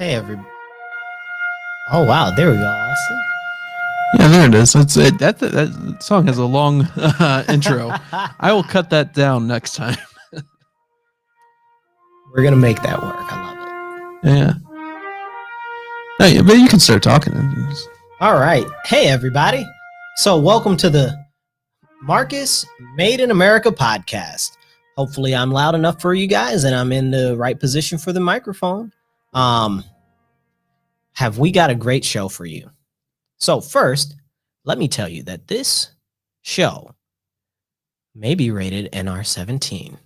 Hey, everybody. Oh, wow. There we go, Austin. Yeah, there it is. That song has a long intro. I will cut that down next time. We're going to make that work. I love it. Yeah. Hey, but you can start talking. All right. Hey, everybody. So, welcome to the Marcus Made in America podcast. Hopefully, I'm loud enough for you guys and I'm in the right position for the microphone. Have we got a great show for you? So, first, let me tell you that this show may be rated NR-17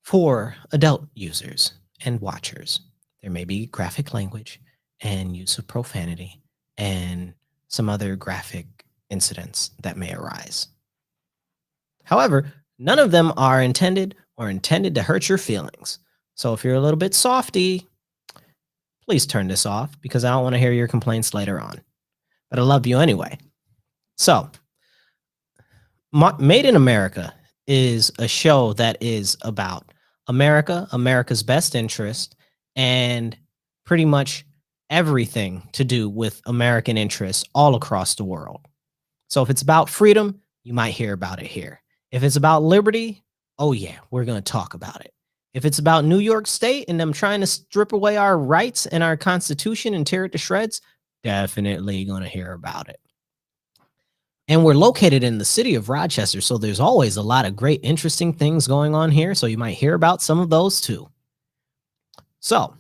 for adult users and watchers. There may be graphic language and use of profanity and some other graphic incidents that may arise. However, none of them are intended to hurt your feelings. So if you're a little bit softy, please turn this off because I don't want to hear your complaints later on. But I love you anyway. So, Made in America is a show that is about America, America's best interest, and pretty much everything to do with American interests all across the world. So if it's about freedom, you might hear about it here. If it's about liberty, oh yeah, we're going to talk about it. If it's about New York State and them trying to strip away our rights and our Constitution and tear it to shreds, definitely going to hear about it. And we're located in the city of Rochester, so there's always a lot of great, interesting things going on here. So you might hear about some of those too. So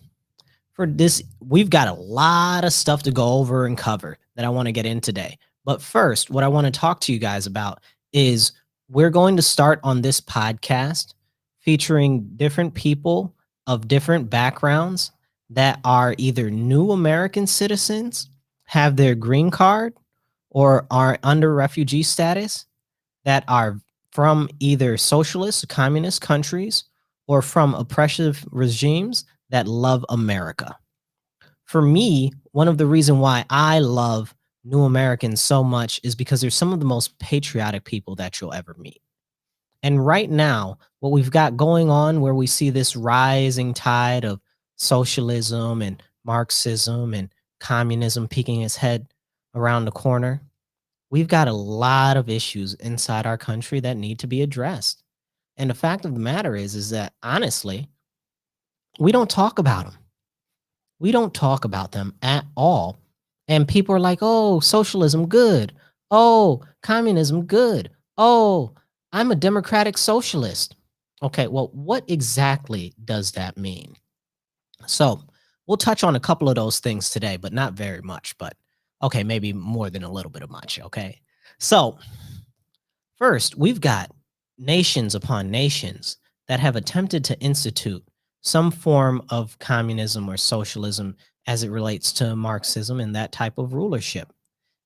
for this, we've got a lot of stuff to go over and cover that I want to get in today. But first, what I want to talk to you guys about is we're going to start on this podcast featuring different people of different backgrounds that are either new American citizens, have their green card, or are under refugee status, that are from either socialist, communist countries, or from oppressive regimes that love America. For me, one of the reasons why I love New Americans so much is because they're some of the most patriotic people that you'll ever meet. And right now, what we've got going on, where we see this rising tide of socialism and Marxism and communism peeking its head around the corner, we've got a lot of issues inside our country that need to be addressed. And the fact of the matter is that honestly, we don't talk about them. We don't talk about them at all. And people are like, oh, socialism, good. Oh, communism, good. Oh, I'm a democratic socialist. Okay, well, what exactly does that mean? So we'll touch on a couple of those things today, but not very much. But okay, maybe more than a little bit of much. Okay. So first, we've got nations upon nations that have attempted to institute some form of communism or socialism as it relates to Marxism and that type of rulership.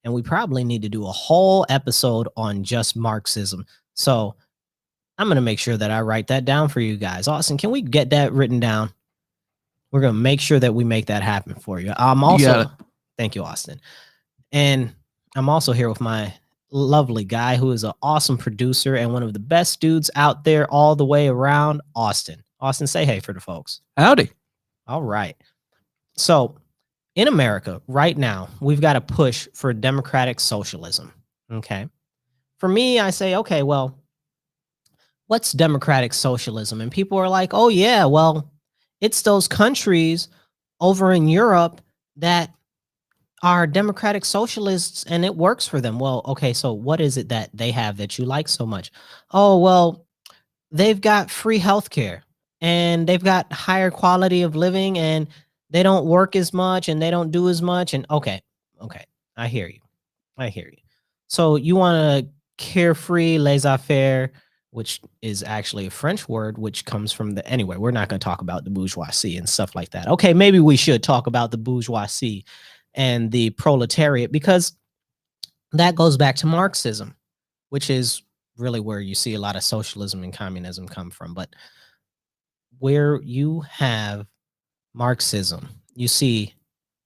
And we probably need to do a whole episode on just Marxism. So I'm going to make sure that I write that down for you guys. Austin, can we get that written down? We're going to make sure that we make that happen for you. Thank you, Austin. And I'm also here with my lovely guy who is an awesome producer and one of the best dudes out there all the way around, Austin. Austin, say hey for the folks. Howdy. All right. So in America right now, we've got a push for democratic socialism. Okay. For me, I say, okay, well, what's democratic socialism? And people are like, oh yeah, well, it's those countries over in Europe that are democratic socialists and it works for them. Well, okay, so what is it that they have that you like so much? Oh, well, they've got free healthcare and they've got higher quality of living and they don't work as much and they don't do as much. And okay, I hear you. So you want a carefree, laissez-faire, which is actually a French word, which comes from anyway, we're not going to talk about the bourgeoisie and stuff like that. Okay, maybe we should talk about the bourgeoisie and the proletariat, because that goes back to Marxism, which is really where you see a lot of socialism and communism come from. But where you have Marxism, you see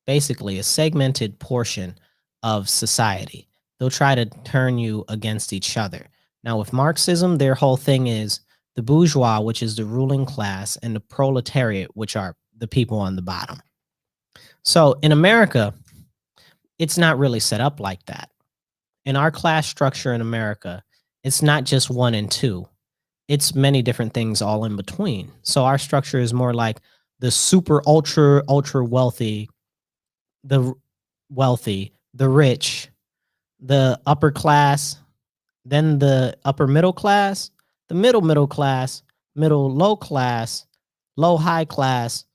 basically a segmented portion of society. They'll try to turn you against each other. Now, with Marxism, their whole thing is the bourgeois, which is the ruling class, and the proletariat, which are the people on the bottom. So in America, it's not really set up like that. In our class structure in America, it's not just one and two. It's many different things all in between. So our structure is more like the super ultra wealthy, the wealthy, the rich, the upper class, then the upper middle class, the middle class, middle low high class,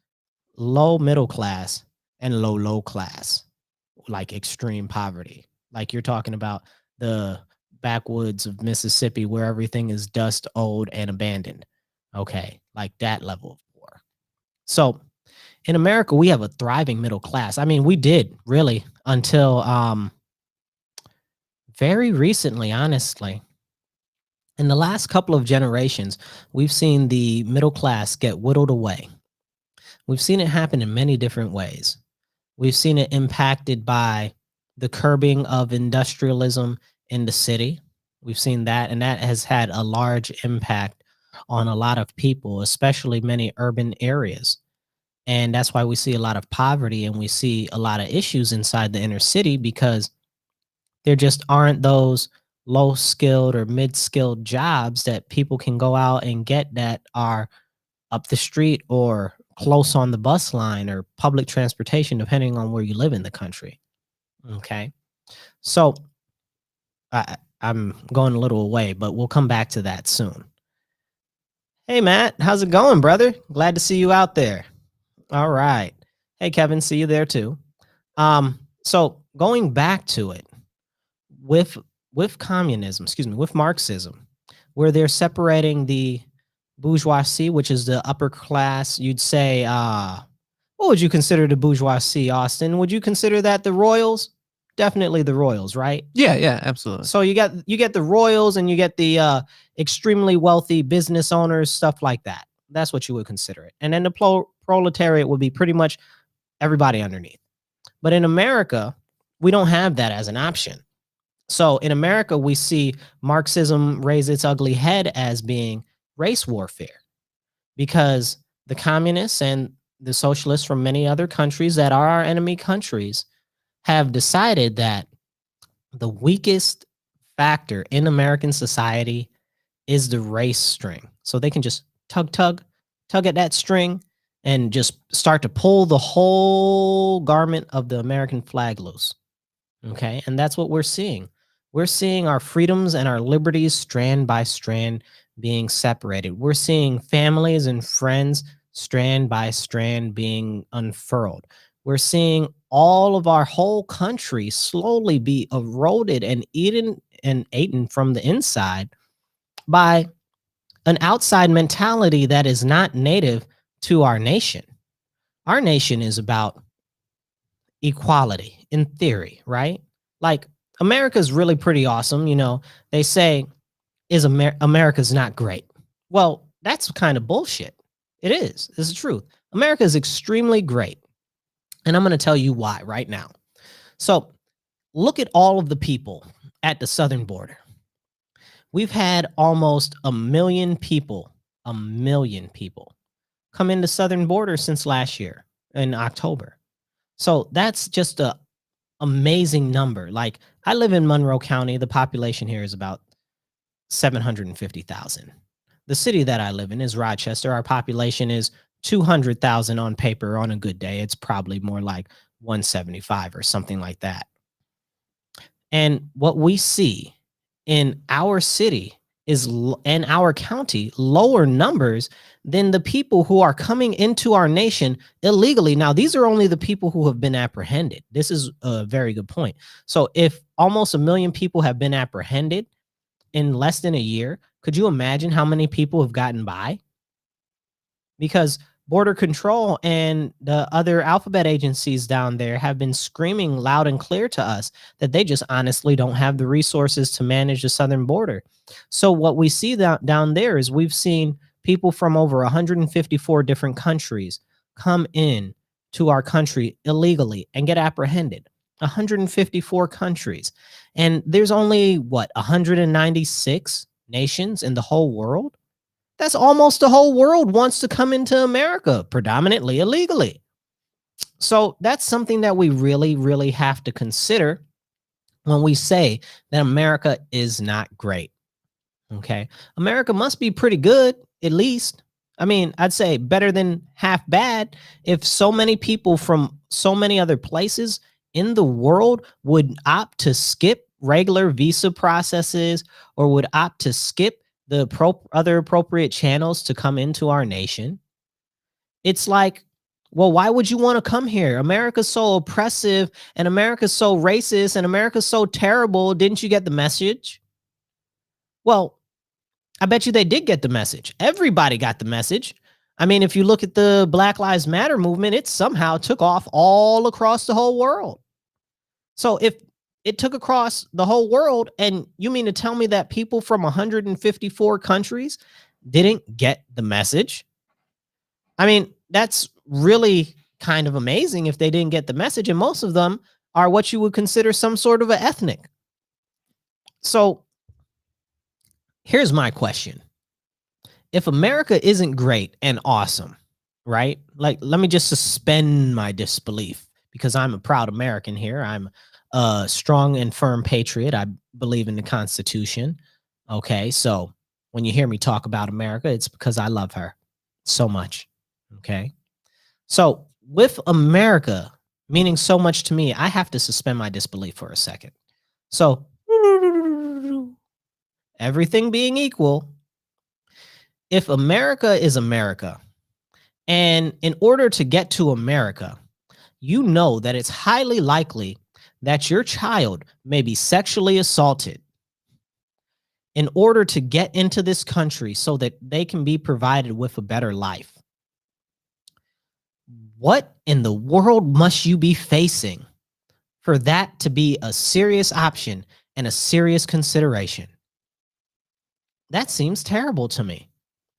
low middle class, and low class, like extreme poverty. Like you're talking about the backwoods of Mississippi where everything is dust, old, and abandoned. Okay, like that level of poor. So in America, we have a thriving middle class. I mean, we did really until very recently, honestly. In the last couple of generations, we've seen the middle class get whittled away. We've seen it happen in many different ways. We've seen it impacted by the curbing of industrialism in the city. We've seen that, and that has had a large impact on a lot of people, especially many urban areas. And that's why we see a lot of poverty and we see a lot of issues inside the inner city because there just aren't those low skilled or mid skilled jobs that people can go out and get that are up the street or close on the bus line or public transportation, depending on where you live in the country. Okay. So I'm going a little away, but we'll come back to that soon. Hey, Matt, how's it going, brother? Glad to see you out there. All right. Hey, Kevin, see you there too. So going back to it, with communism, excuse me, with Marxism, where they're separating the bourgeoisie, which is the upper class, you'd say, what would you consider the bourgeoisie, Austin? Would you consider that the royals? Definitely the royals, right? Yeah, absolutely. So you get the royals and you get the extremely wealthy business owners, stuff like that. That's what you would consider it. And then the proletariat would be pretty much everybody underneath. But in America, we don't have that as an option. So in America, we see Marxism raise its ugly head as being race warfare because the communists and the socialists from many other countries that are our enemy countries have decided that the weakest factor in American society is the race string. So they can just tug at that string and just start to pull the whole garment of the American flag loose. Okay. And that's what we're seeing. We're seeing our freedoms and our liberties strand by strand being separated. We're seeing families and friends strand by strand being unfurled. We're seeing all of our whole country slowly be eroded and eaten from the inside by an outside mentality that is not native to our nation. Our nation is about equality in theory, right? Like America's really pretty awesome. You know, they say, is America's not great? Well, that's kind of bullshit. It is. It's the truth. America is extremely great. And I'm going to tell you why right now. So look at all of the people at the southern border. We've had almost a million people come in the southern border since last year in October. So that's just a amazing number. Like I live in Monroe County. The population here is about 750,000. The city that I live in is Rochester. Our population is 200,000 on paper. On a good day, it's probably more like 175 or something like that. And what we see in our city is in our county lower numbers than the people who are coming into our nation illegally. Now, these are only the people who have been apprehended. This is a very good point. So if almost a million people have been apprehended in less than a year, could you imagine how many people have gotten by? Because Border Control and the other alphabet agencies down there have been screaming loud and clear to us that they just honestly don't have the resources to manage the southern border. So what we see down there is we've seen people from over 154 different countries come in to our country illegally and get apprehended. 154 countries. And there's only, 196 nations in the whole world? That's almost the whole world wants to come into America, predominantly illegally. So that's something that we really, really have to consider when we say that America is not great. Okay. America must be pretty good, at least. I mean, I'd say better than half bad if so many people from so many other places in the world would opt to skip regular visa processes or would opt to skip the other appropriate channels to come into our nation. It's like, well, why would you want to come here? America's so oppressive and America's so racist and America's so terrible. Didn't you get the message? Well, I bet you they did get the message. Everybody got the message. I mean, if you look at the Black Lives Matter movement, it somehow took off all across the whole world. So if it took across the whole world, and you mean to tell me that people from 154 countries didn't get the message? I mean, that's really kind of amazing if they didn't get the message. And most of them are what you would consider some sort of an ethnic. So here's my question. If America isn't great and awesome, right? Like, let me just suspend my disbelief because I'm a proud American here. I'm a strong and firm patriot. I believe in the Constitution. Okay. So when you hear me talk about America, it's because I love her so much. Okay. So with America meaning so much to me, I have to suspend my disbelief for a second. So everything being equal, if America is America, and in order to get to America, you know that it's highly likely that your child may be sexually assaulted in order to get into this country so that they can be provided with a better life. What in the world must you be facing for that to be a serious option and a serious consideration? That seems terrible to me.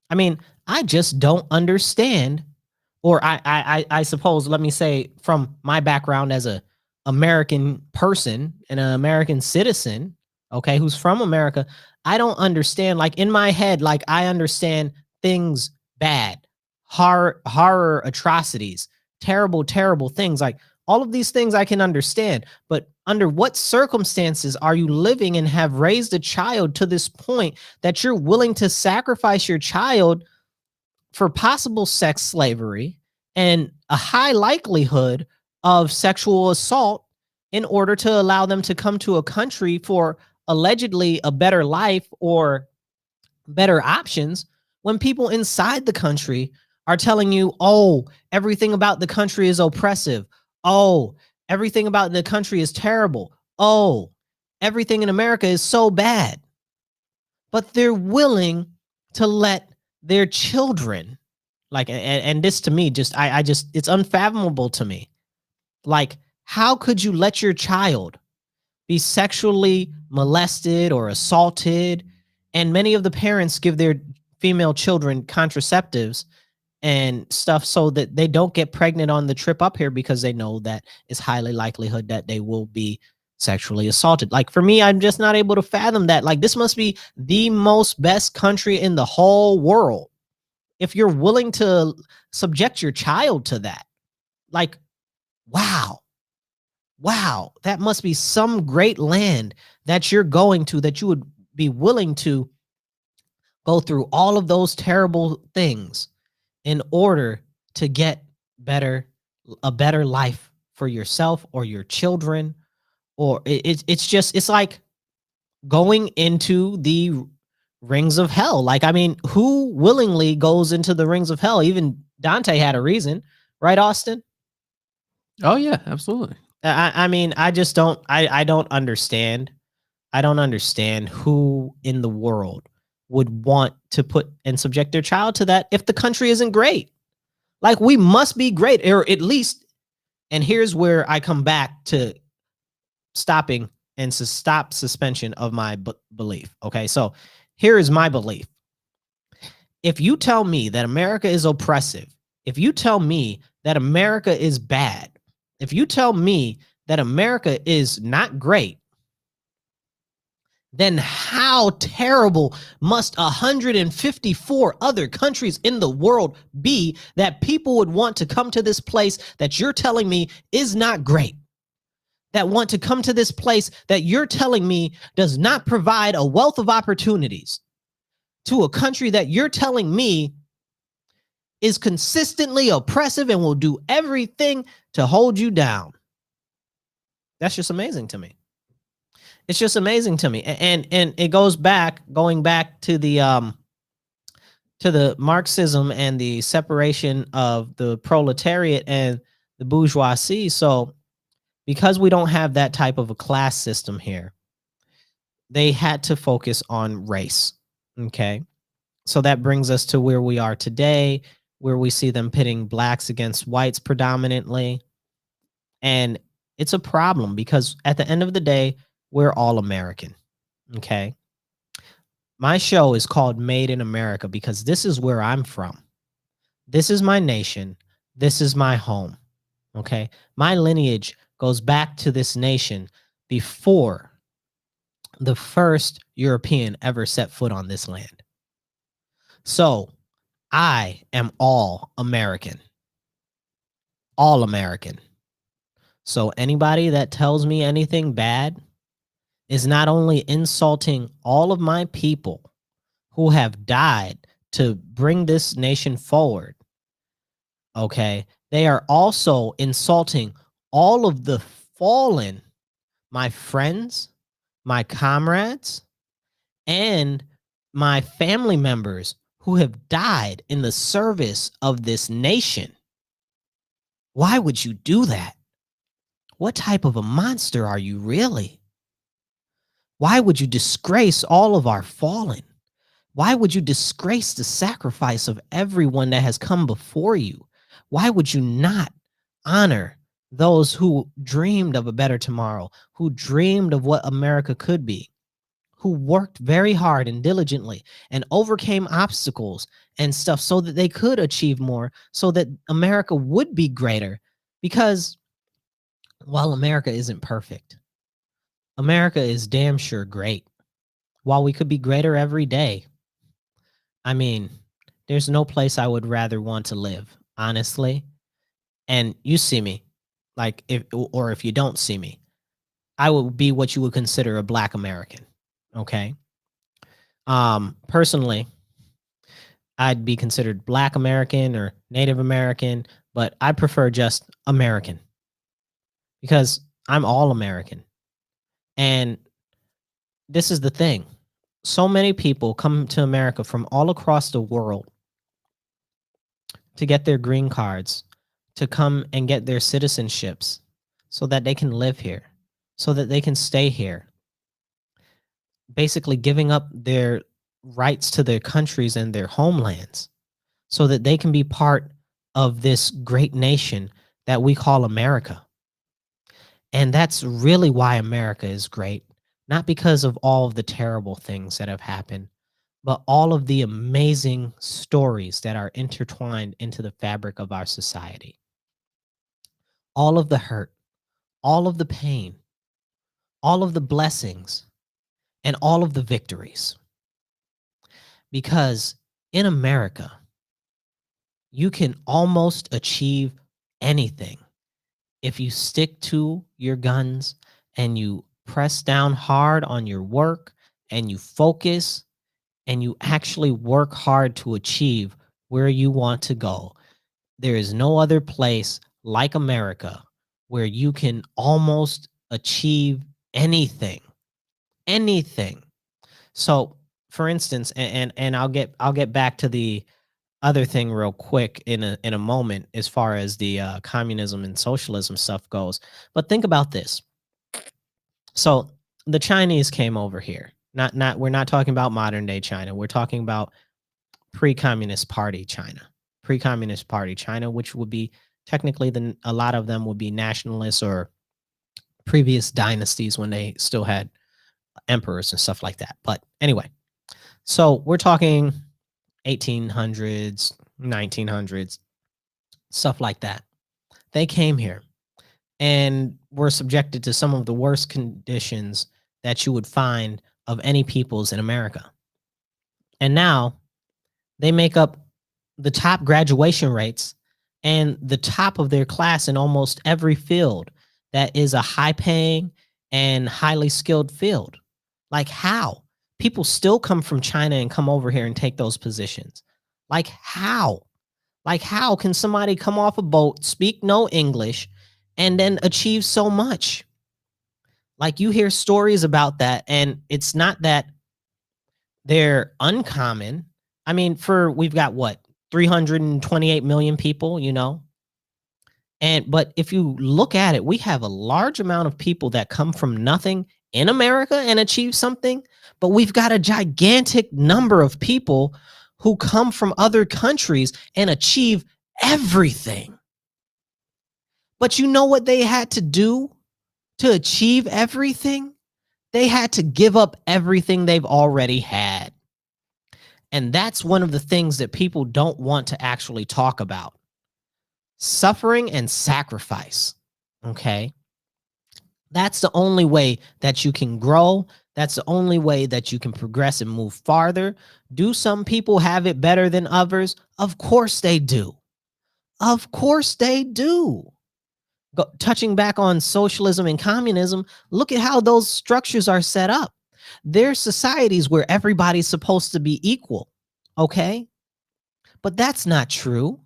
I mean, I just don't understand, or I suppose, let me say, from my background as a American person and an American citizen, okay, who's from America, I don't understand. Like in my head, like I understand things bad, horror atrocities, terrible, terrible things. Like all of these things I can understand, but under what circumstances are you living and have raised a child to this point that you're willing to sacrifice your child for possible sex slavery and a high likelihood of sexual assault in order to allow them to come to a country for allegedly a better life or better options, when people inside the country are telling you, oh, everything about the country is oppressive. Oh, everything about the country is terrible. Oh, everything in America is so bad. But they're willing to let their children, like, and this to me, I just, it's unfathomable to me. Like, how could you let your child be sexually molested or assaulted? And many of the parents give their female children contraceptives and stuff so that they don't get pregnant on the trip up here because they know that it's highly likelihood that they will be sexually assaulted. Like for me, I'm just not able to fathom that. Like this must be the most best country in the whole world if you're willing to subject your child to that. Like, wow, that must be some great land that you're going to, that you would be willing to go through all of those terrible things in order to get a better life for yourself or your children. Or it's like going into the rings of hell. Like, I mean, who willingly goes into the rings of hell? Even Dante had a reason, right, Austin? Oh yeah, absolutely. I mean, I just don't, I don't understand. I don't understand who in the world would want to put and subject their child to that if the country isn't great. Like we must be great, or at least, and here's where I come back to stopping and to stop suspension of my belief. Okay, so here is my belief. If you tell me that America is oppressive, if you tell me that America is bad, if you tell me that America is not great, then how terrible must 154 other countries in the world be that people would want to come to this place that you're telling me is not great? That want to come to this place that you're telling me does not provide a wealth of opportunities, to a country that you're telling me is consistently oppressive and will do everything to hold you down. That's just amazing to me. It's just amazing to me. And it going back to the Marxism and the separation of the proletariat and the bourgeoisie. So because we don't have that type of a class system here, they had to focus on race. Okay. So that brings us to where we are today, where we see them pitting blacks against whites predominantly. And it's a problem because at the end of the day, we're all American. Okay. My show is called Made in America because this is where I'm from. This is my nation. This is my home. Okay. My lineage goes back to this nation before the first European ever set foot on this land. So I am all American. All American. So anybody that tells me anything bad is not only insulting all of my people who have died to bring this nation forward, okay, they are also insulting all of the fallen, my friends, my comrades, and my family members who have died in the service of this nation. Why would you do that? What type of a monster are you really? Why would you disgrace all of our fallen? Why would you disgrace the sacrifice of everyone that has come before you? Why would you not honor those who dreamed of a better tomorrow, who dreamed of what America could be, who worked very hard and diligently and overcame obstacles and stuff so that they could achieve more, so that America would be greater? Because while America isn't perfect, America is damn sure great. While we could be greater every day, I mean, there's no place I would rather want to live, honestly. And you see me, like, if you don't see me, I would be what you would consider a Black American. Okay. Personally, I'd be considered Black American or Native American, but I prefer just American because I'm all American. And this is the thing. So many people come to America from all across the world to get their green cards, to come and get their citizenships so that they can live here, so that they can stay here, basically giving up their rights to their countries and their homelands so that they can be part of this great nation that we call America. And that's really why America is great, not because of all of the terrible things that have happened, but all of the amazing stories that are intertwined into the fabric of our society. All of the hurt, all of the pain, all of the blessings, and all of the victories. Because in America, you can almost achieve anything if you stick to your guns and you press down hard on your work and you focus and you actually work hard to achieve where you want to go. There is no other place like America where you can almost achieve anything. Anything. So, for instance, and I'll get back to the other thing real quick in a moment as far as the communism and socialism stuff goes. But think about this. So the Chinese came over here. Not we're not talking about modern day China. We're talking about pre-communist party China. Pre-communist party China, which would be technically a lot of them would be nationalists or previous dynasties when they still had emperors and stuff like that. But anyway, so we're talking 1800s, 1900s, stuff like that. They came here and were subjected to some of the worst conditions that you would find of any peoples in America. And now they make up the top graduation rates and the top of their class in almost every field that is a high paying and highly skilled field. Like, how? People still come from China and come over here and take those positions. Like, how? Like, how can somebody come off a boat, speak no English, and then achieve so much? Like, you hear stories about that, and it's not that they're uncommon. I mean, we've got what, 328 million people, but if you look at it, we have a large amount of people that come from nothing in America and achieve something, but we've got a gigantic number of people who come from other countries and achieve everything. But you know what they had to do to achieve everything? They had to give up everything they've already had. And that's one of the things that people don't want to actually talk about. Suffering and sacrifice. Okay. That's the only way that you can grow. That's the only way that you can progress and move farther. Do some people have it better than others? Of course they do. Of course they do. Touching back on socialism and communism, look at how those structures are set up. They're societies where everybody's supposed to be equal. Okay. But that's not true.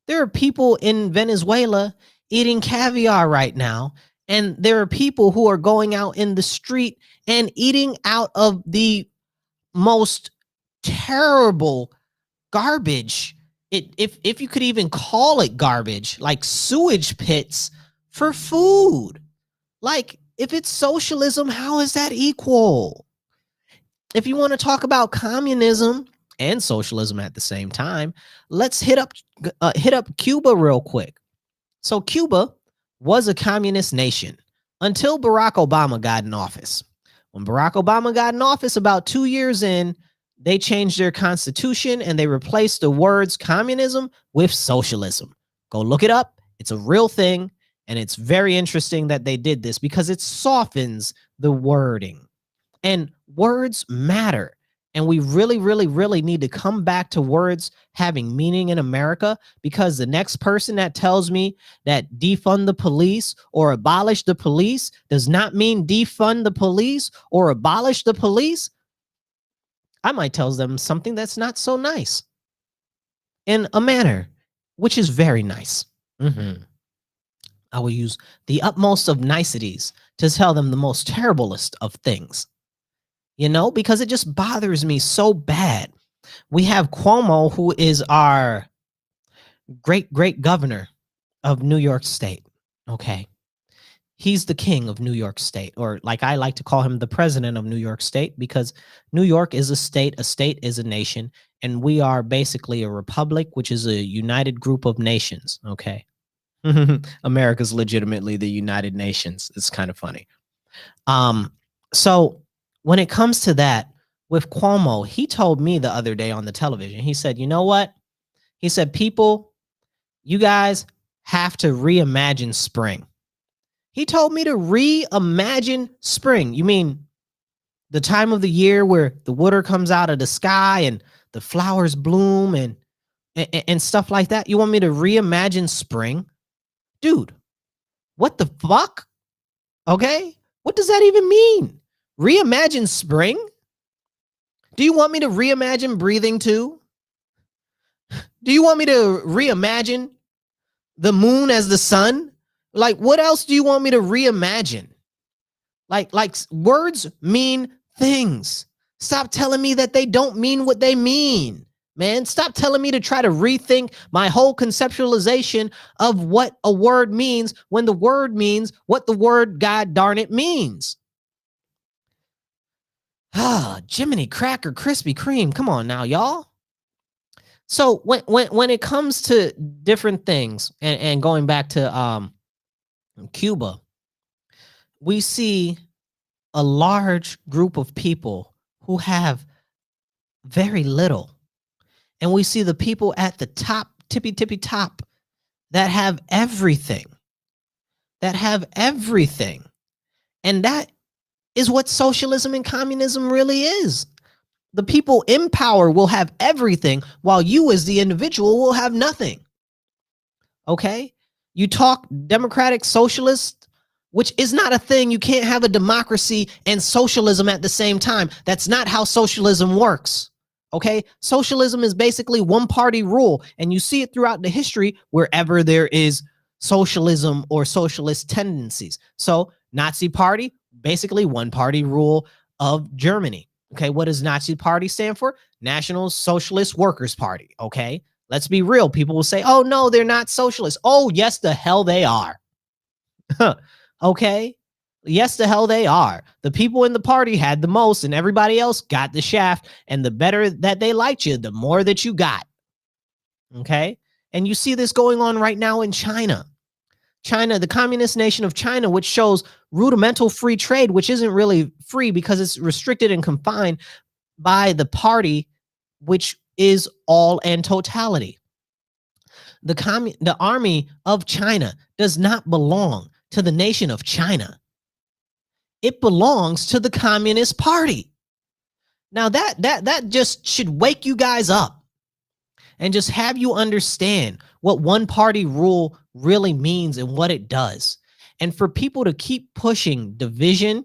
There are people in Venezuela eating caviar right now, and there are people who are going out in the street and eating out of the most terrible garbage, if you could even call it garbage, like sewage pits for food. Like, if it's socialism, how is that equal? If you want to talk about communism and socialism at the same time, let's hit up Cuba real quick. So Cuba was a communist nation until Barack Obama got in office. When Barack Obama got in office, about 2 years in, they changed their constitution and they replaced the words communism with socialism. Go look it up. It's a real thing. And it's very interesting that they did this because it softens the wording. And words matter. And we really, really, really need to come back to words having meaning in America, because the next person that tells me that defund the police or abolish the police does not mean defund the police or abolish the police, I might tell them something that's not so nice in a manner which is very nice. I will use the utmost of niceties to tell them the most terriblest of things. Because it just bothers me so bad. We have Cuomo, who is our great governor of New York State. Okay. He's the king of New York State, or like I like to call him, the president of New York State, because New York is a state is a nation, and we are basically a republic, which is a united group of nations. Okay. America's legitimately the United Nations. It's kind of funny. So when it comes to that, with Cuomo, he told me the other day on the television, he said, you know what? He said, people, you guys have to reimagine spring. He told me to reimagine spring. You mean the time of the year where the water comes out of the sky and the flowers bloom and stuff like that? You want me to reimagine spring? Dude, what the fuck? Okay? What does that even mean? Reimagine spring? Do you want me to reimagine breathing too? Do you want me to reimagine the moon as the sun? Like, what else do you want me to reimagine? Like words mean things. Stop telling me that they don't mean what they mean, man. Stop telling me to try to rethink my whole conceptualization of what a word means when the word means what the word, God darn it, means. Jiminy Cracker Krispy Kreme. Come on now, y'all. So when it comes to different things and going back to Cuba, we see a large group of people who have very little. And we see the people at the top, tippy top, that have everything. And that is what socialism and communism really is. The people in power will have everything while you as the individual will have nothing. Okay? You talk democratic socialist, which is not a thing. You can't have a democracy and socialism at the same time. That's not how socialism works. Okay? Socialism is basically one party rule, and you see it throughout the history wherever there is socialism or socialist tendencies. So, Nazi party, basically one party rule of Germany. Okay, what does Nazi party stand for? National Socialist Workers Party. Okay, let's be real. People will say, oh, no, they're not socialists. Oh, yes, the hell they are. Okay, yes, the hell they are. The people in the party had the most and everybody else got the shaft. And the better that they liked you, the more that you got. Okay, and you see this going on right now in China. China, the communist nation of China, which shows rudimental free trade, which isn't really free because it's restricted and confined by the party, which is all and totality. The army of China does not belong to the nation of China. It belongs to the Communist Party. Now that just should wake you guys up and just have you understand what one party rule really means and what it does. And for people to keep pushing division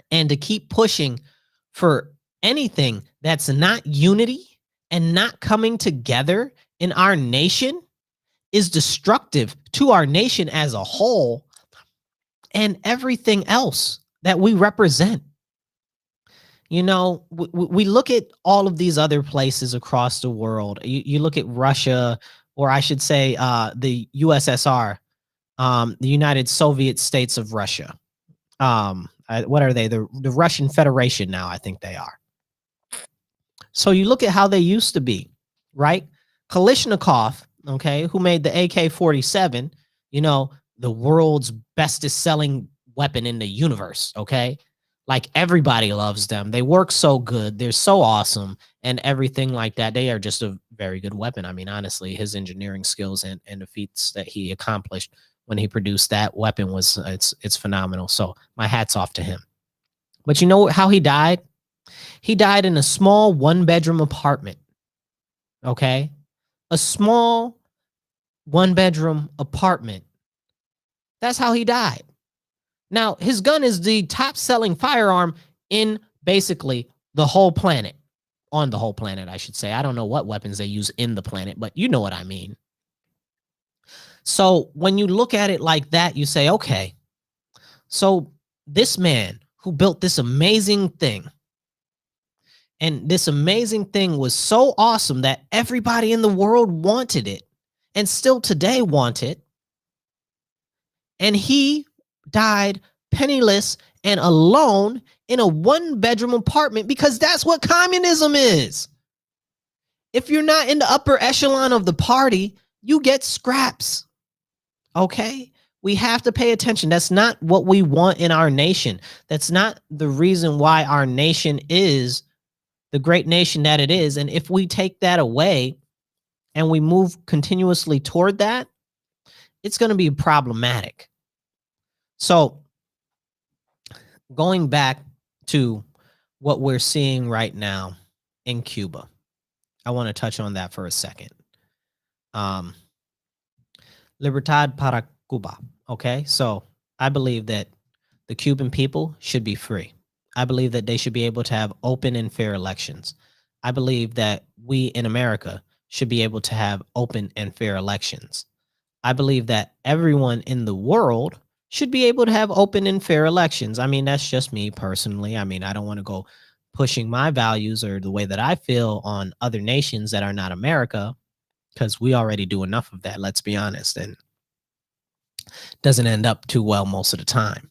and to keep pushing for anything that's not unity and not coming together in our nation is destructive to our nation as a whole and everything else that we represent. You know, we look at all of these other places across the world. You look at Russia, or I should say the USSR, the United Soviet States of Russia. What are they? The Russian Federation now, I think they are. So you look at how they used to be, right? Kalashnikov, okay, who made the AK-47, you know, the world's bestest selling weapon in the universe, okay? Like everybody loves them. They work so good. They're so awesome and everything like that. They are just a very good weapon. I mean, honestly, his engineering skills and the feats that he accomplished when he produced that weapon was it's phenomenal. So my hat's off to him. But you know how he died? He died in a small one-bedroom apartment. Okay? A small one-bedroom apartment. That's how he died. Now, his gun is the top-selling firearm in basically the whole planet. On the whole planet, I should say. I don't know what weapons they use in the planet, but you know what I mean. So when you look at it like that, you say, okay, so this man who built this amazing thing, and this amazing thing was so awesome that everybody in the world wanted it, and still today want it, and he died penniless and alone in a one-bedroom apartment because that's what communism is. If you're not in the upper echelon of the party, you get scraps. Okay? We have to pay attention. That's not what we want in our nation. That's not the reason why our nation is the great nation that it is. And if we take that away and we move continuously toward that, it's going to be problematic. So going back to what we're seeing right now in Cuba, I want to touch on that for a second. Libertad para Cuba. Okay, so I believe that the Cuban people should be free. I believe that they should be able to have open and fair elections. I believe that we in America should be able to have open and fair elections. I believe that everyone in the world should be able to have open and fair elections. I mean, that's just me personally. I mean, I don't want to go pushing my values or the way that I feel on other nations that are not America, because we already do enough of that, let's be honest, and doesn't end up too well most of the time.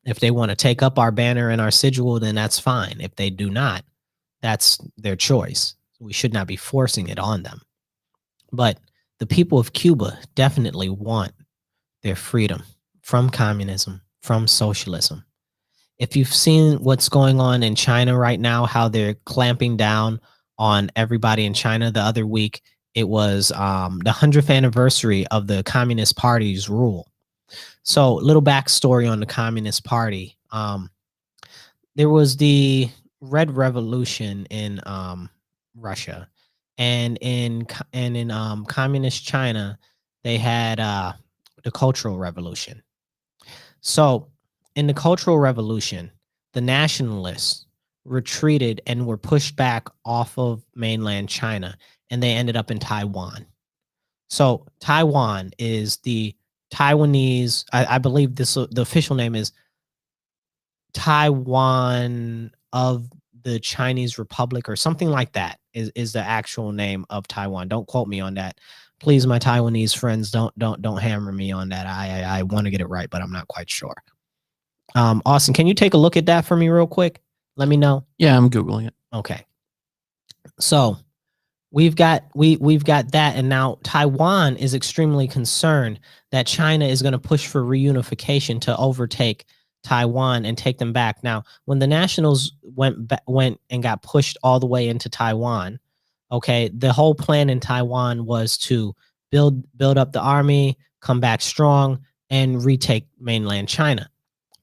If they want to take up our banner and our sigil, then that's fine. If they do not, that's their choice. We should not be forcing it on them. But the people of Cuba definitely want their freedom from communism, from socialism. If you've seen what's going on in China right now, how they're clamping down on everybody in China. The other week, it was the 100th anniversary of the Communist Party's rule. So little backstory on the Communist Party. there was the Red Revolution in Russia, and in communist China, they had the Cultural Revolution. So, in the Cultural Revolution, the nationalists retreated and were pushed back off of mainland China, and they ended up in Taiwan. So, Taiwan is the Taiwanese. I believe the official name is Taiwan of the Chinese Republic or something like that is the actual name of Taiwan. Don't quote me on that. Please, my Taiwanese friends, don't hammer me on that. I want to get it right, but I'm not quite sure. Austin, can you take a look at that for me real quick? Let me know. Yeah, I'm Googling it. Okay. So we've got that, and now Taiwan is extremely concerned that China is going to push for reunification to overtake Taiwan and take them back. Now, when the Nationals went and got pushed all the way into Taiwan, okay, the whole plan in Taiwan was to build up the army, come back strong, and retake mainland China.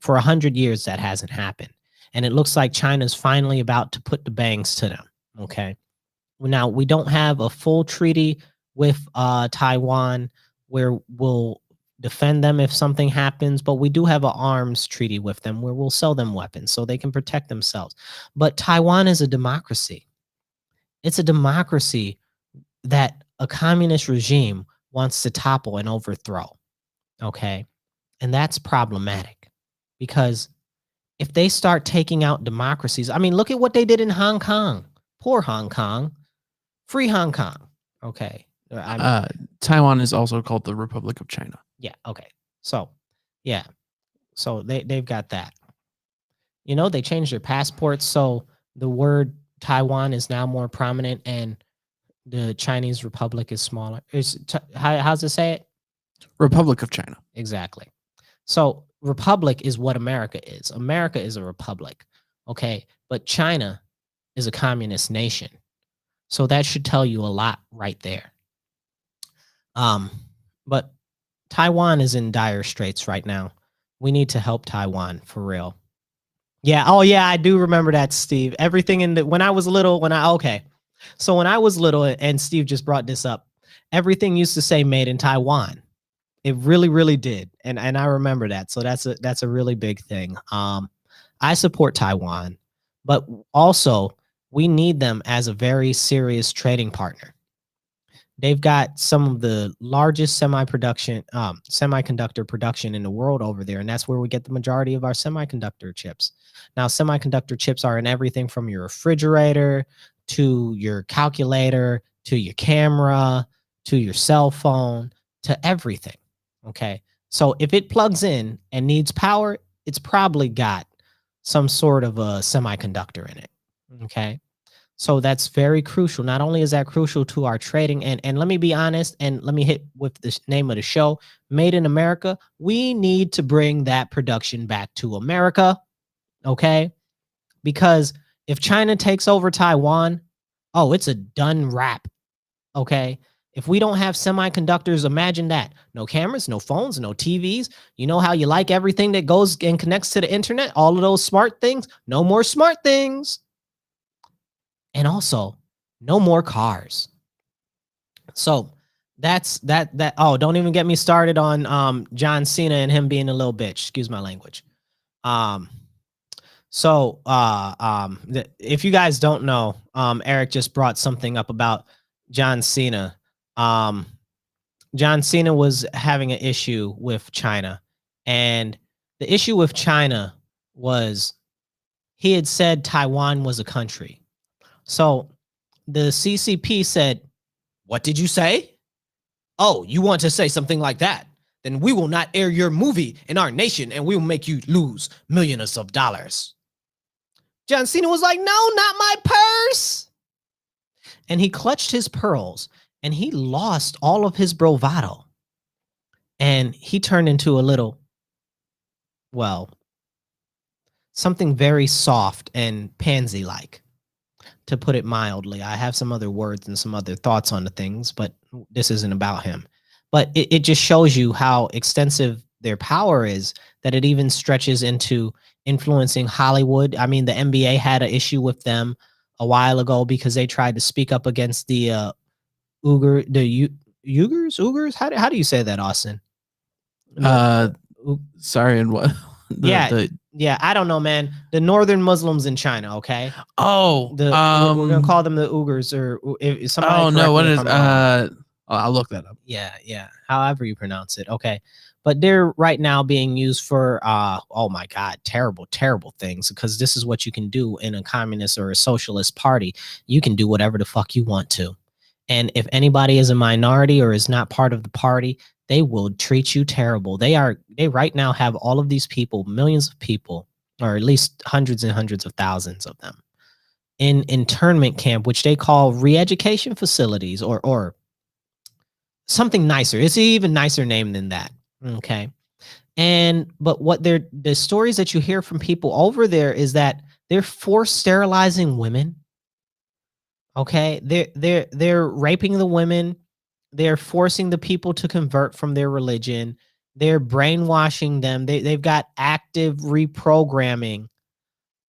For 100 years, that hasn't happened, and it looks like China's finally about to put the bangs to them. Okay, now we don't have a full treaty with Taiwan where we'll defend them if something happens, but we do have an arms treaty with them where we'll sell them weapons so they can protect themselves. But Taiwan is a democracy. It's a democracy that a communist regime wants to topple and overthrow. Okay, and that's problematic because if they start taking out democracies, I mean, look at what they did in Hong Kong. Poor Hong Kong. Free Hong Kong. Okay. Taiwan is also called the Republic of China. Yeah. Okay. So, yeah. So they've got that. You know, they changed their passports, so the word Taiwan is now more prominent, and the Chinese Republic is smaller. How's it say it? Republic of China. Exactly. So republic is what America is. America is a republic. Okay. But China is a communist nation. So that should tell you a lot right there. But Taiwan is in dire straits right now. We need to help Taiwan for real. Yeah. Oh yeah, I do remember that, Steve. Everything when I was little, So when I was little, and Steve just brought this up, everything used to say made in Taiwan. It really, really did. And I remember that. So that's a really big thing. I support Taiwan, but also we need them as a very serious trading partner. They've got some of the largest semiconductor production in the world over there, and that's where we get the majority of our semiconductor chips. Now, semiconductor chips are in everything from your refrigerator to your calculator to your camera to your cell phone to everything. Okay. So if it plugs in and needs power, it's probably got some sort of a semiconductor in it. Okay. So that's very crucial. Not only is that crucial to our trading, and let me be honest, and let me hit with the name of the show, Made in America. We need to bring that production back to America. Okay. Because if China takes over Taiwan, oh, it's a done wrap. Okay. If we don't have semiconductors, imagine that. No cameras, no phones, no TVs. You know how you like everything that goes and connects to the internet? All of those smart things? No more smart things. And also, no more cars. So that's that. Oh, don't even get me started on John Cena and him being a little bitch. Excuse my language. If you guys don't know, Eric just brought something up about John Cena. John Cena was having an issue with China, and the issue with China was he had said Taiwan was a country. So the CCP said, "What did you say? Oh, you want to say something like that? Then we will not air your movie in our nation, and we will make you lose millions of dollars." John Cena was like, "No, not my purse." And he clutched his pearls, and he lost all of his bravado. And he turned into a little, well, something very soft and pansy-like, to put it mildly. I have some other words and some other thoughts on the things, but this isn't about him. But it just shows you how extensive their power is, that it even stretches into influencing Hollywood. I mean, the NBA had an issue with them a while ago because they tried to speak up against the Uyghurs. How do you say that, Austin? Sorry, and what? Yeah, I don't know, man. The northern Muslims in China, okay? We're gonna call them the Uyghurs, or if somebody. Oh no, what is? I'll look that up. Yeah. However you pronounce it, okay. But they're right now being used for oh my god, terrible things, because this is what you can do in a communist or a socialist party. You can do whatever the fuck you want to. And if anybody is a minority or is not part of the party, they will treat you terrible. They right now have all of these people, millions of people, or at least hundreds and hundreds of thousands of them, in internment camp, which they call re-education facilities, or something nicer. It's an even nicer name than that. Okay. But what the stories that you hear from people over there is that they're forced sterilizing women. Okay. They're raping the women. They're forcing the people to convert from their religion. They're brainwashing them. They've got active reprogramming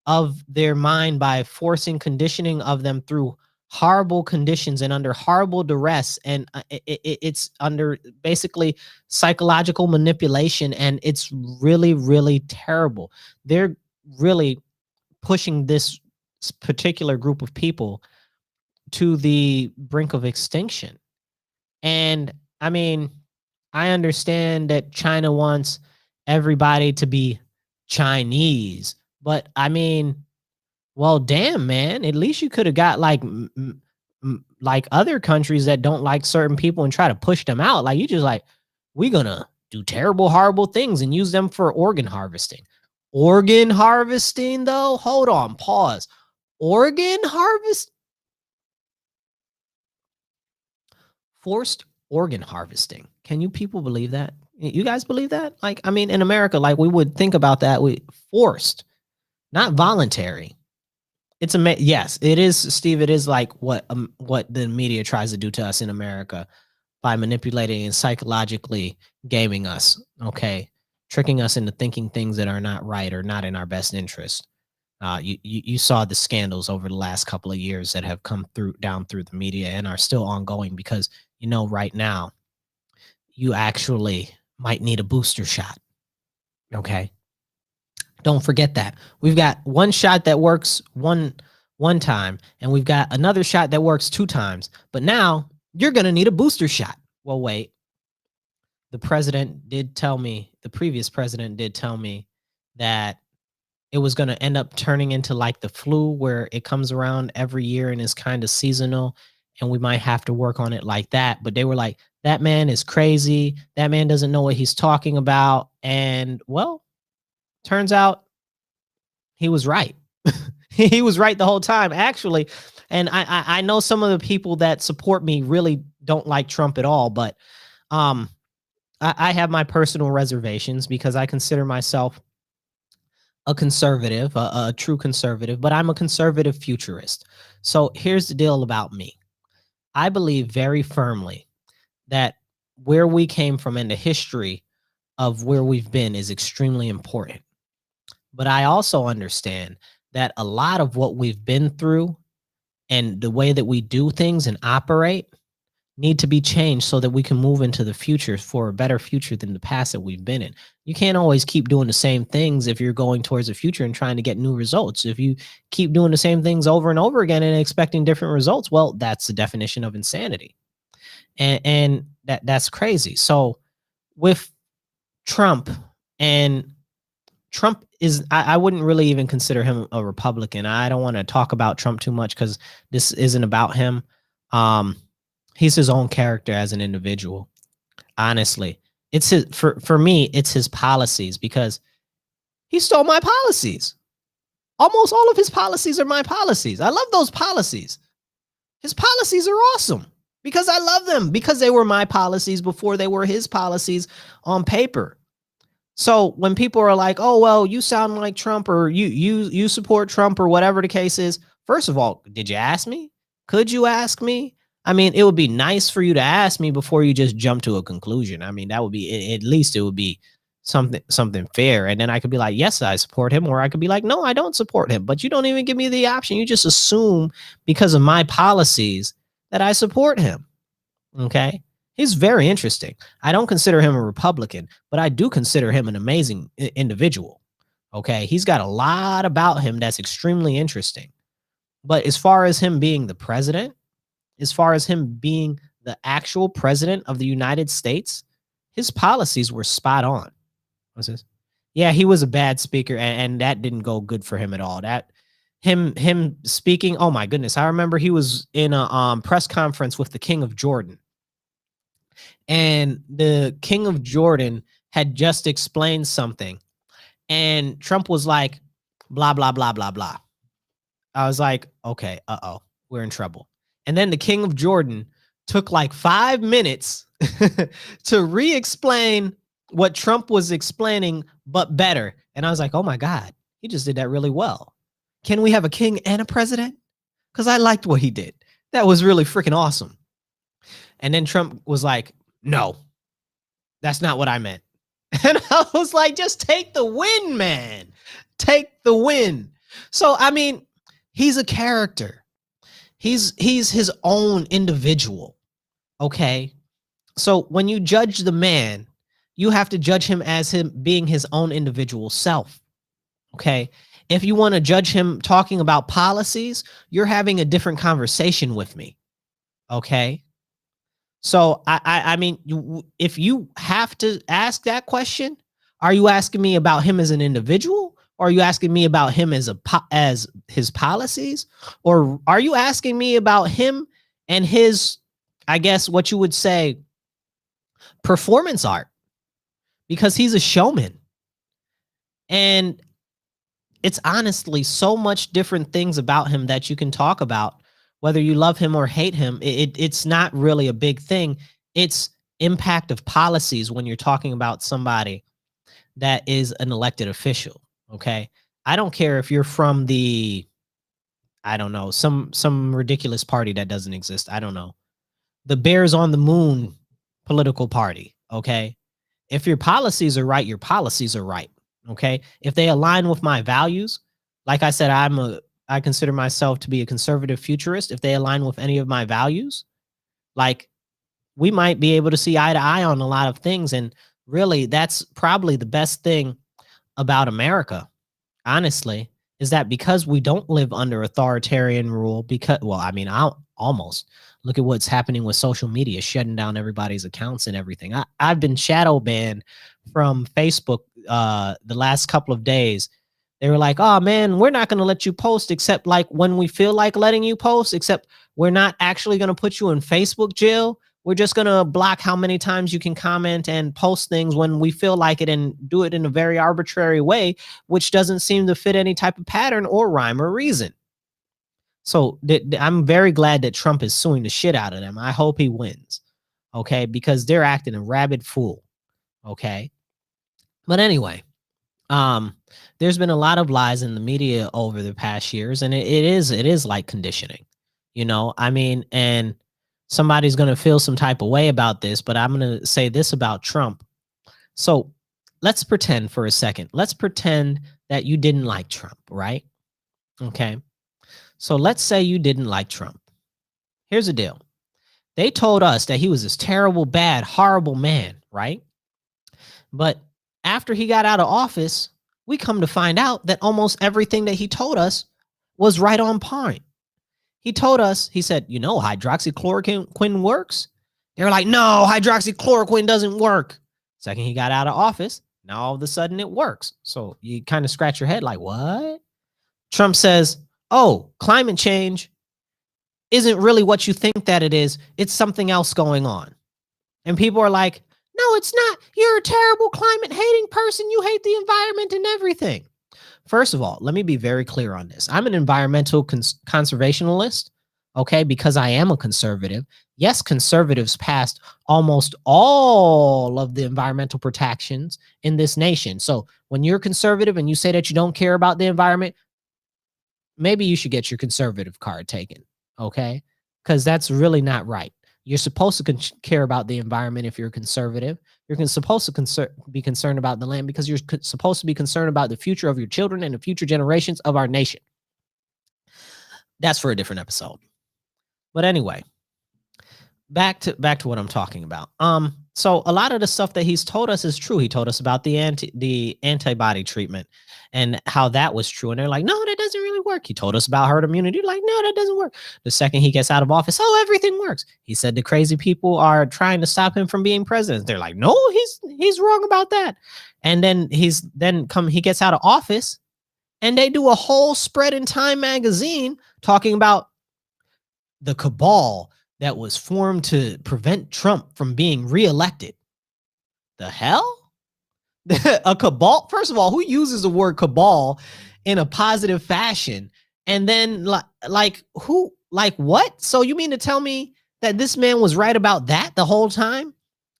of their mind by forcing conditioning of them through horrible conditions and under horrible duress. And it's under basically psychological manipulation. And it's really, really terrible. They're really pushing this particular group of people to the brink of extinction. And I mean, I understand that China wants everybody to be Chinese, but I mean, well, damn, man, at least you could have got like other countries that don't like certain people and try to push them out. Like, you just like, we're gonna do terrible, horrible things and use them for organ harvesting. Organ harvesting, though? Hold on, pause. Organ harvest? Forced organ harvesting. Can you people believe that? You guys believe that? Like, I mean, in America, like, we would think about that. We forced, not voluntary. It's yes, it is, Steve. It is like what the media tries to do to us in America by manipulating and psychologically gaming us. Okay, tricking us into thinking things that are not right or not in our best interest. You saw the scandals over the last couple of years that have come down through the media and are still ongoing because, you know, right now you actually might need a booster shot. Okay. Don't forget that. We've got one shot that works one time, and we've got another shot that works 2 times. But now you're going to need a booster shot. Well, wait. The previous president did tell me that it was going to end up turning into like the flu, where it comes around every year and is kind of seasonal, and we might have to work on it like that. But they were like, that man is crazy. That man doesn't know what he's talking about. And well, turns out he was right. He was right the whole time, actually. And I know some of the people that support me really don't like Trump at all, but I have my personal reservations because I consider myself a conservative, a true conservative, but I'm a conservative futurist. So here's the deal about me. I believe very firmly that where we came from and the history of where we've been is extremely important. But I also understand that a lot of what we've been through and the way that we do things and operate need to be changed so that we can move into the future for a better future than the past that we've been in. You can't always keep doing the same things if you're going towards the future and trying to get new results. If you keep doing the same things over and over again and expecting different results, well, that's the definition of insanity. And that's crazy. So with Trump, and Trump is, I wouldn't really even consider him a Republican. I don't want to talk about Trump too much because this isn't about him. He's his own character as an individual. Honestly, it's for me, it's his policies, because he stole my policies. Almost all of his policies are my policies. I love those policies. His policies are awesome because I love them, because they were my policies before they were his policies on paper. So when people are like, oh, well, you sound like Trump, or you support Trump, or whatever the case is, first of all, did you ask me? Could you ask me? I mean, it would be nice for you to ask me before you just jump to a conclusion. I mean, that would be, at least it would be something fair, and then I could be like, yes, I support him, or I could be like, no, I don't support him. But you don't even give me the option. You just assume because of my policies that I support him. Okay. He's very interesting. I don't consider him a Republican, but I do consider him an amazing individual. Okay. He's got a lot about him that's extremely interesting. But as far as him being the president, as far as him being the actual president of the United States, his policies were spot on. What's this? Yeah, he was a bad speaker, and that didn't go good for him at all. That him speaking, oh my goodness. I remember he was in a press conference with the King of Jordan. And the King of Jordan had just explained something. And Trump was like, blah, blah, blah, blah, blah. I was like, okay, we're in trouble. And then the King of Jordan took like 5 minutes to re-explain what Trump was explaining, but better. And I was like, oh my God, he just did that really well. Can we have a king and a president? Because I liked what he did. That was really freaking awesome. And then Trump was like, no, that's not what I meant. And I was like, just take the win, man. Take the win. So, I mean, he's a character. He's his own individual. Okay. So when you judge the man, you have to judge him as him being his own individual self. Okay. If you want to judge him talking about policies, you're having a different conversation with me. Okay. So I mean, if you have to ask that question, are you asking me about him as an individual? Or are you asking me about him as as his policies? Or are you asking me about him and his, I guess what you would say, performance art? Because he's a showman. And it's honestly so much different things about him that you can talk about, whether you love him or hate him. It's not really a big thing. It's impact of policies when you're talking about somebody that is an elected official. Okay. I don't care if you're from the, I don't know, some ridiculous party that doesn't exist. I don't know. The Bears on the Moon political party. Okay. If your policies are right, your policies are right. Okay. If they align with my values, like I said, I consider myself to be a conservative futurist. If they align with any of my values, like we might be able to see eye to eye on a lot of things. And really, that's probably the best thing about America, honestly, is that because we don't live under authoritarian rule, because, well, I mean, I'll almost look at what's happening with social media, shutting down everybody's accounts and everything. I've been shadow banned from Facebook the last couple of days. They were like, oh man, we're not going to let you post except like when we feel like letting you post, except we're not actually going to put you in Facebook jail. We're just going to block how many times you can comment and post things when we feel like it and do it in a very arbitrary way, which doesn't seem to fit any type of pattern or rhyme or reason. So I'm very glad that Trump is suing the shit out of them. I hope he wins. Okay. Because they're acting a rabid fool. Okay. But anyway, there's been a lot of lies in the media over the past years, and it is like conditioning, you know, I mean, and somebody's going to feel some type of way about this, but I'm going to say this about Trump. So let's pretend for a second. Let's pretend that you didn't like Trump, right? Okay. So let's say you didn't like Trump. Here's the deal. They told us that he was this terrible, bad, horrible man, right? But after he got out of office, we come to find out that almost everything that he told us was right on point. He told us, he said, you know, hydroxychloroquine works. They were like, no, hydroxychloroquine doesn't work. Second he got out of office, now all of a sudden it works. So you kind of scratch your head like, what? Trump says, oh, climate change isn't really what you think that it is. It's something else going on. And people are like, no, it's not. You're a terrible climate hating person. You hate the environment and everything. First of all, let me be very clear on this. I'm an environmental conservationalist, okay, because I am a conservative. Yes, conservatives passed almost all of the environmental protections in this nation. So when you're conservative and you say that you don't care about the environment, maybe you should get your conservative card taken, okay? Because that's really not right. You're supposed to care about the environment if you're a conservative. You're supposed to be concerned about the land because you're supposed to be concerned about the future of your children and the future generations of our nation. That's for a different episode. But anyway, back to what I'm talking about. So a lot of the stuff that he's told us is true. He told us about the antibody treatment and how that was true. And they're like, no, that doesn't really work. He told us about herd immunity. Like, no, that doesn't work. The second he gets out of office, oh, everything works. He said the crazy people are trying to stop him from being president. They're like, no, he's wrong about that. And then he gets out of office and they do a whole spread in Time magazine talking about the cabal that was formed to prevent Trump from being reelected. The hell? A cabal? First of all, who uses the word cabal in a positive fashion? And then like who? Like what? So you mean to tell me that this man was right about that the whole time?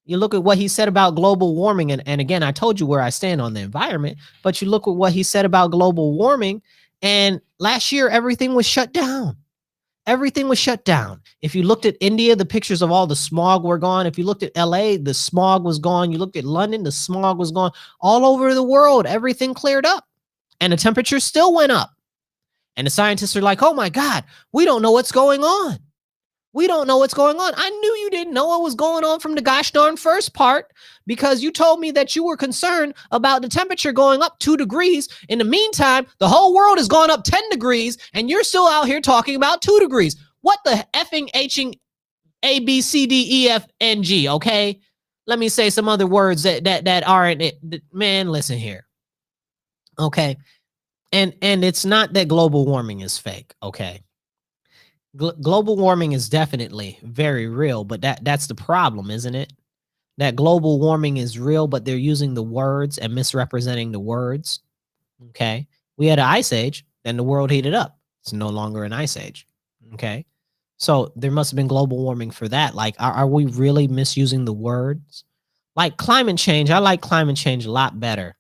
You look at what he said about global warming. And again, I told you where I stand on the environment, but you look at what he said about global warming. And last year, everything was shut down. Everything was shut down. If you looked at India, the pictures of all the smog were gone. If you looked at LA, the smog was gone. You looked at London, the smog was gone. All over the world, everything cleared up. And the temperature still went up. And the scientists are like, oh my God, we don't know what's going on. We don't know what's going on. I knew you didn't know what was going on from the gosh darn first part because you told me that you were concerned about the temperature going up 2 degrees. In the meantime, the whole world has gone up 10 degrees and you're still out here talking about 2 degrees. What the effing Hing A, B, C, D, E, F, N, G, okay? Let me say some other words that aren't it. Man, listen here. Okay. And it's not that global warming is fake, okay? Global warming is definitely very real, but that's the problem, isn't it? That global warming is real, but they're using the words and misrepresenting the words. Okay. We had an ice age, then the world heated up. It's no longer an ice age. Okay. So there must have been global warming for that. Like, are we really misusing the words? Like climate change, I like climate change a lot better.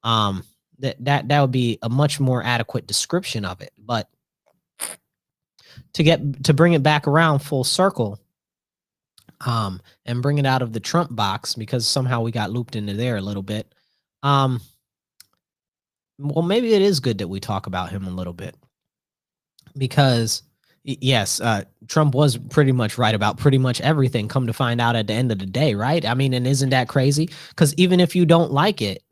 That would be a much more adequate description of it. But to bring it back around full circle, and bring it out of the Trump box because somehow we got looped into there a little bit. Well, maybe it is good that we talk about him a little bit because yes, Trump was pretty much right about pretty much everything. Come to find out at the end of the day, right? I mean, and isn't that crazy? Because even if you don't like it,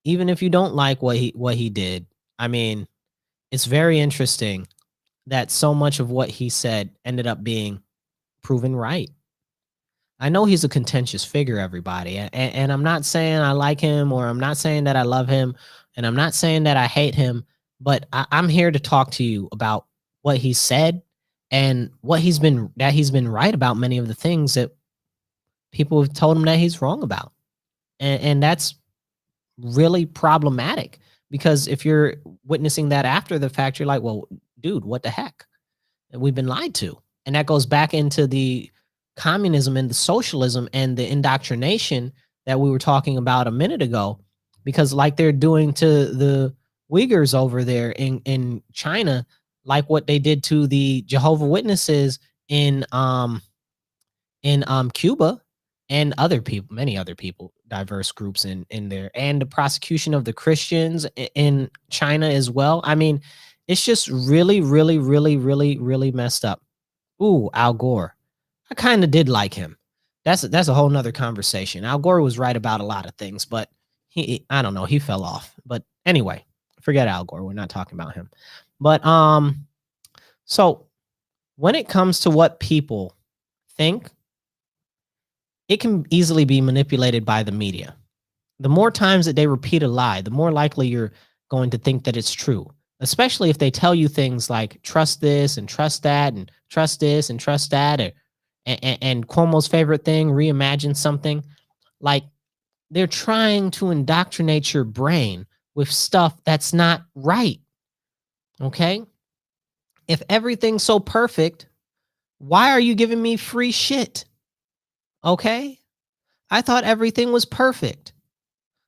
even if you don't like what he did, I mean, it's very interesting that so much of what he said ended up being proven right. I know he's a contentious figure, everybody, and I'm not saying I like him or I'm not saying that I love him and I'm not saying that I hate him, but I'm here to talk to you about what he said and what he's been right about many of the things that people have told him that he's wrong about. And that's really problematic because if you're witnessing that after the fact, you're like, well, dude, what the heck? We've been lied to. And that goes back into the communism and the socialism and the indoctrination that we were talking about a minute ago, because like they're doing to the Uyghurs over there in China, like what they did to the Jehovah's Witnesses in Cuba and other people, many other people, diverse groups in there, and the prosecution of the Christians in China as well. I mean, it's just really, really, really, really, really messed up. Ooh, Al Gore. I kind of did like him. That's a whole nother conversation. Al Gore was right about a lot of things, but I don't know, he fell off. But anyway, forget Al Gore. We're not talking about him. But so when it comes to what people think, it can easily be manipulated by the media. The more times that they repeat a lie, the more likely you're going to think that it's true, especially if they tell you things like trust this and trust that and trust this and trust that, and Cuomo's favorite thing, reimagine something. Like they're trying to indoctrinate your brain with stuff that's not right. Okay? If everything's so perfect, why are you giving me free shit? Okay? I thought everything was perfect.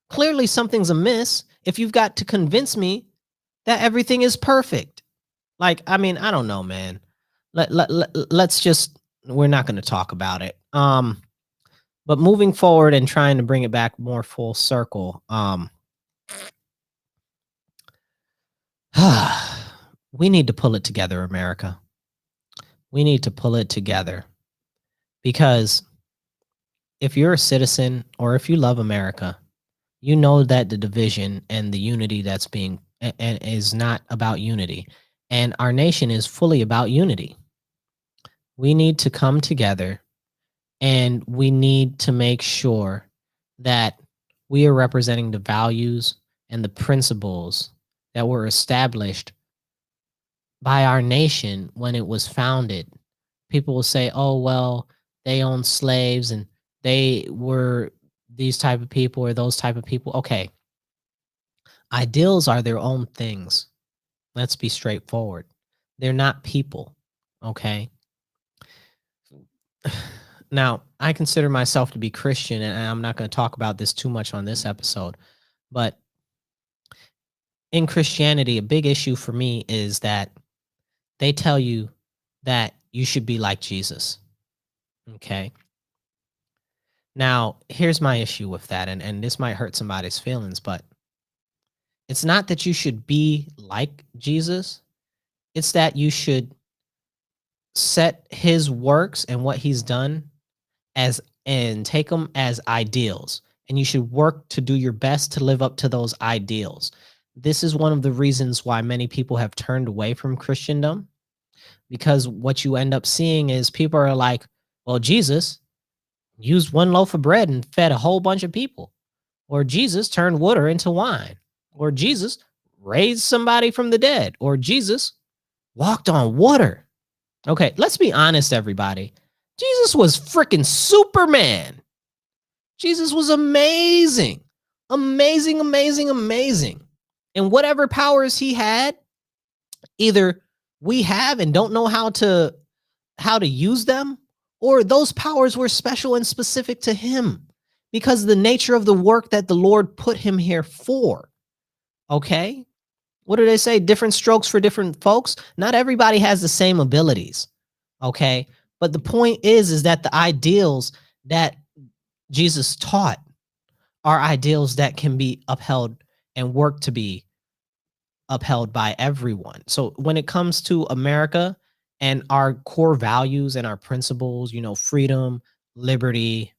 Clearly something's amiss if you've got to convince me that everything is perfect. Like, I mean, I don't know, man. Let's just we're not going to talk about it. But moving forward and trying to bring it back more full circle, we need to pull it together, America. We need to pull it together because if you're a citizen or if you love America, you know that the division and the unity that's being and is not about unity. And our nation is fully about unity. We need to come together and we need to make sure that we are representing the values and the principles that were established by our nation when it was founded. People will say, "Oh, well, they owned slaves and they were these type of people or those type of people." Okay, ideals are their own things. Let's be straightforward. They're not people, okay? Now, I consider myself to be Christian, and I'm not going to talk about this too much on this episode, but in Christianity, a big issue for me is that they tell you that you should be like Jesus, okay? Now, here's my issue with that, and this might hurt somebody's feelings, but it's not that you should be like Jesus. It's that you should set his works and what he's done as and take them as ideals. And you should work to do your best to live up to those ideals. This is one of the reasons why many people have turned away from Christendom, because what you end up seeing is people are like, well, Jesus used one loaf of bread and fed a whole bunch of people, or Jesus turned water into wine, or Jesus raised somebody from the dead, or Jesus walked on water. Okay, let's be honest, everybody. Jesus was freaking Superman. Jesus was amazing. Amazing, amazing, amazing. And whatever powers he had, either we have and don't know how to use them, or those powers were special and specific to him because of the nature of the work that the Lord put him here for. Okay? What do they say? Different strokes for different folks. Not everybody has the same abilities. Okay? But the point is that the ideals that Jesus taught are ideals that can be upheld and work to be upheld by everyone. So when it comes to America and our core values and our principles, you know, freedom, liberty,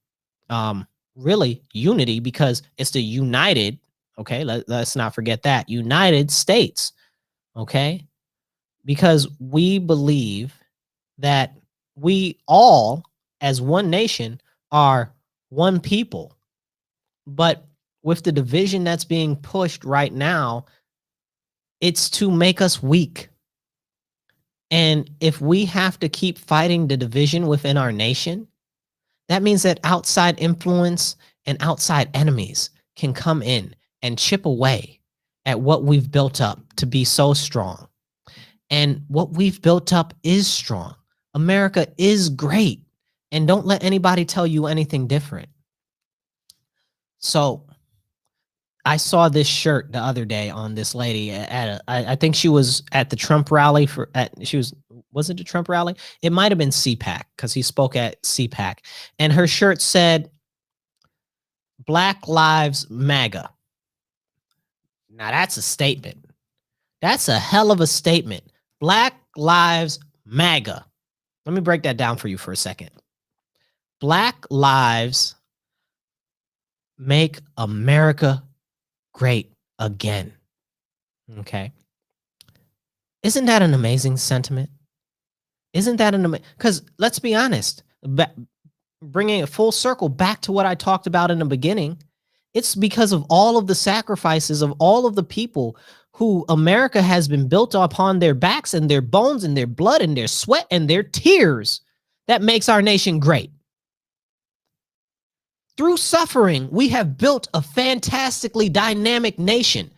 really unity, because it's the united, okay, let's not forget that, United States, okay, because we believe that we all as one nation are one people. But with the division that's being pushed right now, it's to make us weak. And if we have to keep fighting the division within our nation, that means that outside influence and outside enemies can come in and chip away at what we've built up to be so strong. And what we've built up is strong. America is great. And don't let anybody tell you anything different. So I saw this shirt the other day on this lady at I think she was at the Trump rally was it the Trump rally? It might have been CPAC because he spoke at CPAC. And her shirt said, Black Lives MAGA. Now that's a statement. That's a hell of a statement. Black Lives MAGA. Let me break that down for you for a second. Black lives make America great again. Okay. Isn't that an amazing sentiment? Isn't that an amazing? Because let's be honest, bringing it full circle back to what I talked about in the beginning, it's because of all of the sacrifices of all of the people who America has been built upon their backs and their bones and their blood and their sweat and their tears that makes our nation great. Through suffering, we have built a fantastically dynamic nation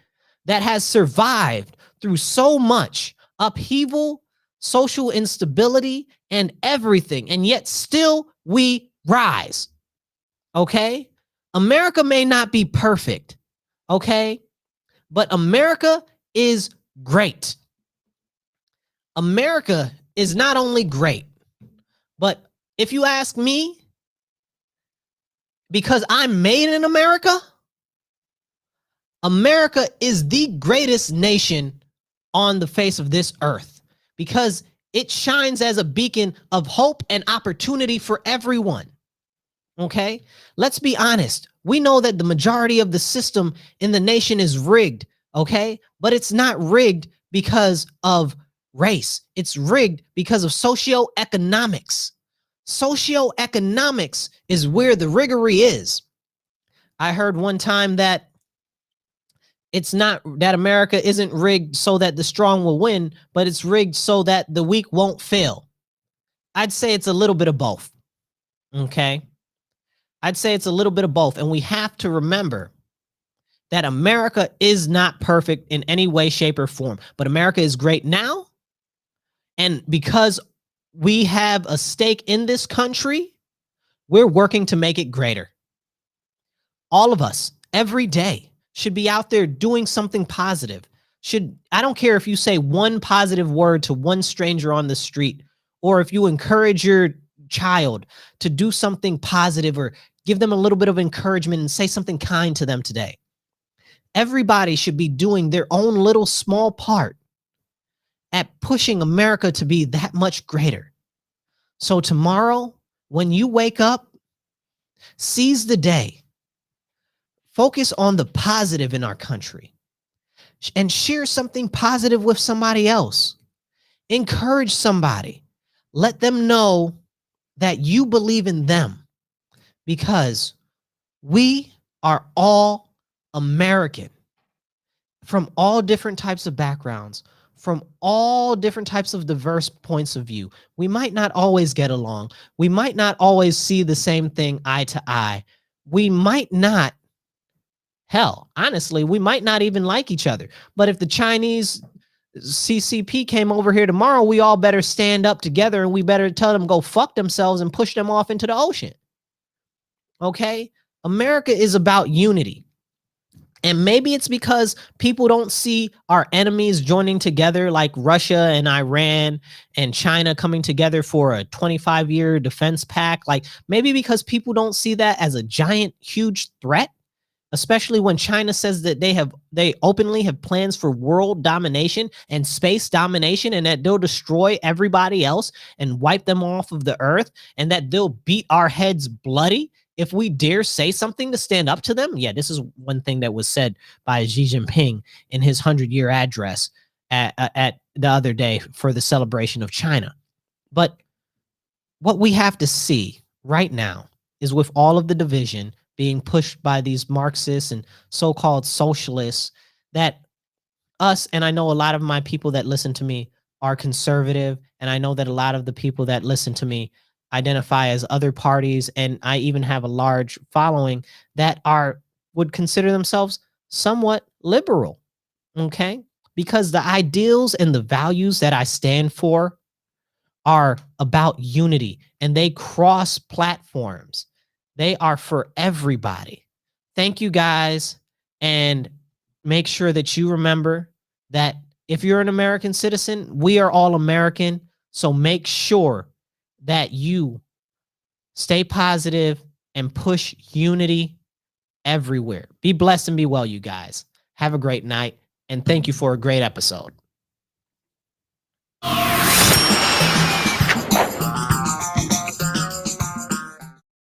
that has survived through so much upheaval, social instability, and everything. And yet still we rise. Okay? America may not be perfect. Okay? But America is great. America is not only great, but if you ask me, because I'm made in America, America is the greatest nation on the face of this earth because it shines as a beacon of hope and opportunity for everyone. Okay? Let's be honest. We know that the majority of the system in the nation is rigged, okay? But it's not rigged because of race. It's rigged because of socioeconomics. Socioeconomics is where the riggery is. I heard one time that it's not that America isn't rigged so that the strong will win, but it's rigged so that the weak won't fail. I'd say it's a little bit of both. Okay? I'd say it's a little bit of both. And we have to remember that America is not perfect in any way, shape, or form. But America is great now. And because we have a stake in this country, we're working to make it greater. All of us, every day, should be out there doing something positive. I don't care if you say one positive word to one stranger on the street, or if you encourage your child to do something positive or give them a little bit of encouragement and say something kind to them today. Everybody should be doing their own little small part at pushing America to be that much greater. So tomorrow, when you wake up, seize the day. Focus on the positive in our country and share something positive with somebody else. Encourage somebody. Let them know that you believe in them because we are all American from all different types of backgrounds, from all different types of diverse points of view. We might not always get along. We might not always see the same thing eye to eye. We might not, hell, honestly, we might not even like each other. But if the Chinese CCP came over here tomorrow, we all better stand up together and we better tell them go fuck themselves and push them off into the ocean. Okay? America is about unity. And maybe it's because people don't see our enemies joining together like Russia and Iran and China coming together for a 25-year defense pact. Like maybe because people don't see that as a giant, huge threat, especially when China says that they openly have plans for world domination and space domination and that they'll destroy everybody else and wipe them off of the earth and that they'll beat our heads bloody if we dare say something to stand up to them. Yeah, this is one thing that was said by Xi Jinping in his 100-year address at the other day for the celebration of China. But what we have to see right now is with all of the division being pushed by these Marxists and so-called socialists, that us, and I know a lot of my people that listen to me are conservative, and I know that a lot of the people that listen to me identify as other parties, and I even have a large following that would consider themselves somewhat liberal, okay? Because the ideals and the values that I stand for are about unity, and they cross platforms. They are for everybody. Thank you, guys, and make sure that you remember that if you're an American citizen, we are all American, so make sure that you stay positive and push unity everywhere. Be blessed and be well, you guys. Have a great night, and thank you for a great episode.